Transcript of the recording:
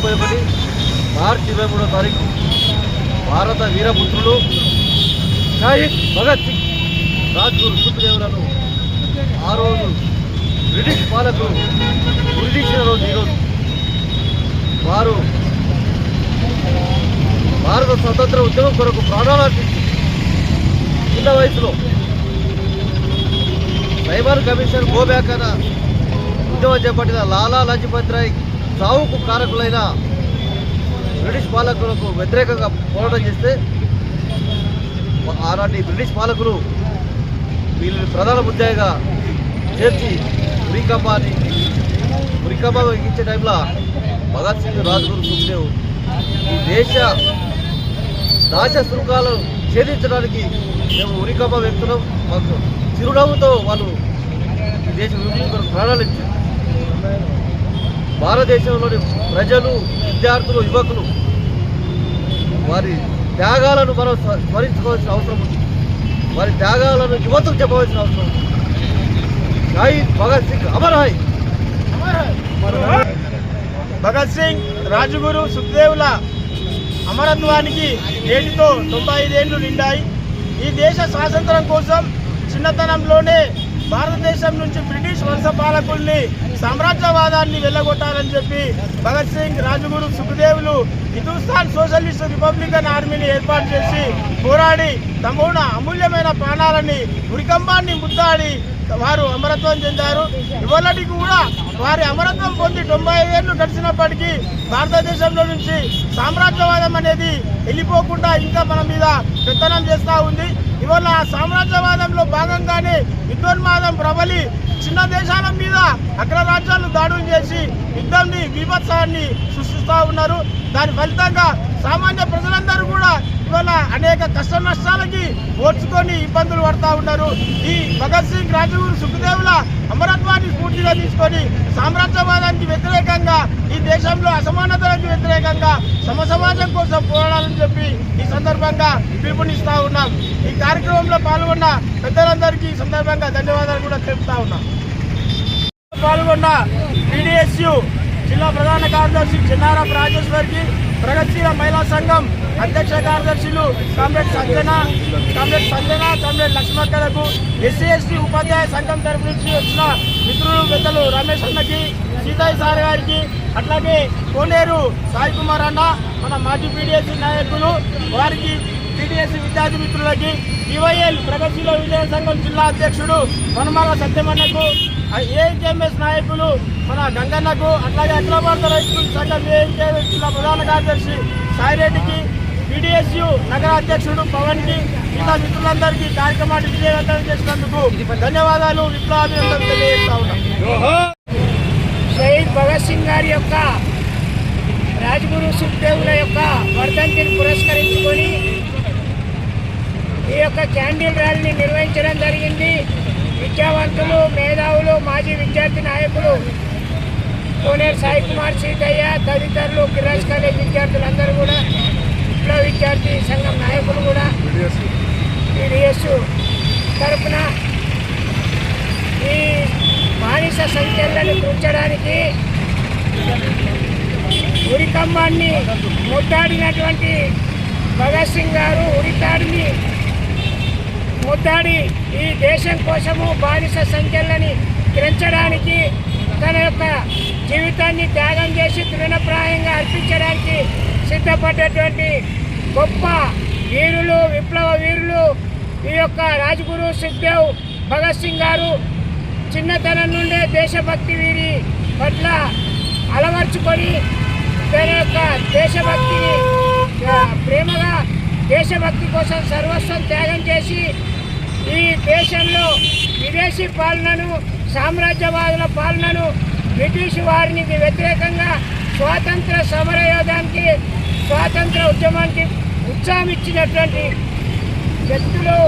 1931 మార్చి 23వ తారీఖు భారత వీరపుత్రులు షహీద్ భగత్ సింగ్, రాజ్గురు సుఖ్దేవ్లను ఆ రోజు బ్రిటిష్ పాలకులు ఉరిదీసిన రోజు ఈరోజు. వారు భారత స్వతంత్ర ఉద్యమం కొరకు ప్రాణాలు అర్పించి చిన్న వయసులో సైబర్ కమిషన్ గోబ్యాక్ అన్న ఉద్యమం చేపట్టిన లాలా లజపత్ రాయ్ చావుకు కారకులైన బ్రిటిష్ పాలకులకు వ్యతిరేకంగా పోరాటం చేస్తే ఆనాటి బ్రిటిష్ పాలకులు వీళ్ళని ప్రధాన ముద్దాయిగా చేర్చి ఉరికంబ ఎక్కించే టైంలో భగత్ సింగ్, రాజ్గురు సుఖ్దేవ్ ఈ దేశ దాశ శృంఖాలను ఛేదించడానికి మేము ఉరికంబ వ్యక్తులం. మాకు చిరునవ్వుతో వాళ్ళు ఈ దేశ విముక్తి కొరకు ప్రాణాలు ఇచ్చారు. భారతదేశంలోని ప్రజలు, విద్యార్థులు, యువకులు వారి త్యాగాలను మనం స్మరించుకోవాల్సిన అవసరం ఉంది. వారి త్యాగాలను యువతకు చెప్పవలసిన అవసరం ఉంది. షహీద్ భగత్ సింగ్ అమర్ హై. భగత్ సింగ్, రాజ్గురు సుఖ్దేవ్ల అమరత్వానికి నేటితో 95 ఏళ్లు నిండాయి. ఈ దేశ స్వాతంత్రం కోసం చిన్నతనంలోనే భారతదేశం నుంచి బ్రిటిష్ వలస పాలకుల్ని, సామ్రాజ్యవాదాన్ని వెళ్ళగొట్టాలని చెప్పి భగత్ సింగ్, రాజ్గురు సుఖ్దేవ్లు హిందుస్థాన్ సోషలిస్ట్ రిపబ్లికన్ ఆర్మీని ఏర్పాటు చేసి పోరాడి తమ అమూల్యమైన ప్రాణాలని, ఉరికంబాన్ని ముద్దాడి వారు అమరత్వం చెందారు. ఇవాళకి కూడా వారి అమరత్వం పొంది 95 ఏళ్లు గడిచినప్పటికీ భారతదేశంలో నుంచి సామ్రాజ్యవాదం అనేది వెళ్ళిపోకుండా ఇంకా మన మీద పెత్తనం చేస్తూ ఉంది. ఇవాళ ఆ సామ్రాజ్యవాదంలో భాగంగానే యుద్ధోన్మాదం ప్రబలి చిన్న దేశాల మీద అగ్రరాజ్యాలు దాడులు చేసి యుద్ధాన్ని, బీభత్సాన్ని సృష్టిస్తూ ఉన్నారు. దాని ఫలితంగా సామాన్య ప్రజలందరూ కూడా ఇవాళ అనేక కష్ట నష్టాలకి ఓర్చుకొని ఇబ్బందులు పడుతూ ఉన్నారు. ఈ భగత్ సింగ్, రాజ్గురు సుఖ్దేవ్ల అమరత్వాన్ని స్ఫూర్తిగా తీసుకొని సామ్రాజ్యవాదానికి వ్యతిరేకంగా, ఈ దేశంలో అసమానతలకు వ్యతిరేకంగా సమసమాజం కోసం పోరాడాలని చెప్పి ఈ సందర్భంగా పిలుపునిస్తూ ఉన్నాం. ఈ కార్యక్రమంలో పాల్గొన్న పెద్దలందరికీ ఈ సందర్భంగా ధన్యవాదాలు కూడా తెలుపుతా ఉన్నాం. పాల్గొన్న PDSU జిల్లా ప్రధాన కార్యదర్శి చిన్నారపు రాజేశ్వర్కి, ప్రగతిశీల మహిళా సంఘం అధ్యక్ష కార్యదర్శులు కామ్రేడ్ కామ్రేడ్ లక్ష్మక్కలకు, SC/ST ఉపాధ్యాయ సంఘం తరఫు నుంచి వచ్చిన మిత్రులు పెద్దలు రమేష్ అన్నకి, సీతాయి సార్ గారికి, అట్లాగే కోనేరు సాయి కుమార్ అన్న మన మాజీ PDSU నాయకులు వారికి, PDSU విద్యార్థి మిత్రులకి, TYL ప్రగతిశీల విజయ సంఘం జిల్లా అధ్యక్షుడు వనమాల సత్యమన్నకు, AHMS నాయకులు మన గంగన్నకు, అట్లాగే అఖిల భారత రైతు సంఘం AHMS జిల్లా ప్రధాన కార్యదర్శి సాయిరెడ్డికి, PDSU నగర అధ్యక్షుడు పవన్కి, మిగతా మిత్రులందరికీ కార్యక్రమాన్ని విజయవంతం చేసినందుకు ధన్యవాదాలు, విప్లవాభినందనలు తెలియజేస్తా ఉన్నాం. షహీద్ భగత్ సింగ్ గారి యొక్క, రాజ్గురు సుఖ్దేవ్ల యొక్క వర్ధంతిని పురస్కరించుకొని ఈ యొక్క క్యాండిల్ ర్యాలీని నిర్వహించడం జరిగింది. విద్యావంతులు, మేధావులు, మాజీ విద్యార్థి నాయకులు కోనేరు సాయి కుమార్, సీతయ్య తదితరులు, కిరాజ్ కాలేజ్ విద్యార్థులందరూ కూడా, విద్యార్థి సంఘం నాయకులు కూడా PDSU తరఫున ఈ బానిస సంఖ్యలను కూర్చడానికి ఉరికంబాన్ని ముద్దాడినటువంటి భగత్ సింగ్ గారు ఉరితాడిని ముద్దాడి ఈ దేశం కోసము బానిస సంఖ్యలని పెంచడానికి తన యొక్క జీవితాన్ని త్యాగం చేసి తృణప్రాయంగా అర్పించడానికి సిద్ధపడ్డటువంటి గొప్ప వీరులు, విప్లవ వీరులు ఈ యొక్క రాజ్గురు సుఖ్దేవ్, భగత్ సింగ్ గారు. చిన్నతనం నుండే దేశభక్తి వీరి పట్ల అలవర్చుకొని తన యొక్క దేశభక్తిని ప్రేమగా దేశభక్తి కోసం సర్వస్వం త్యాగం చేసి ఈ దేశంలో విదేశీ పాలనను, సామ్రాజ్యవాదుల పాలనను, బ్రిటిష్ వారికి వ్యతిరేకంగా స్వాతంత్ర సమరయోధానికి, స్వాతంత్ర ఉద్యమానికి ఉత్సాహం ఇచ్చినటువంటి వ్యక్తులు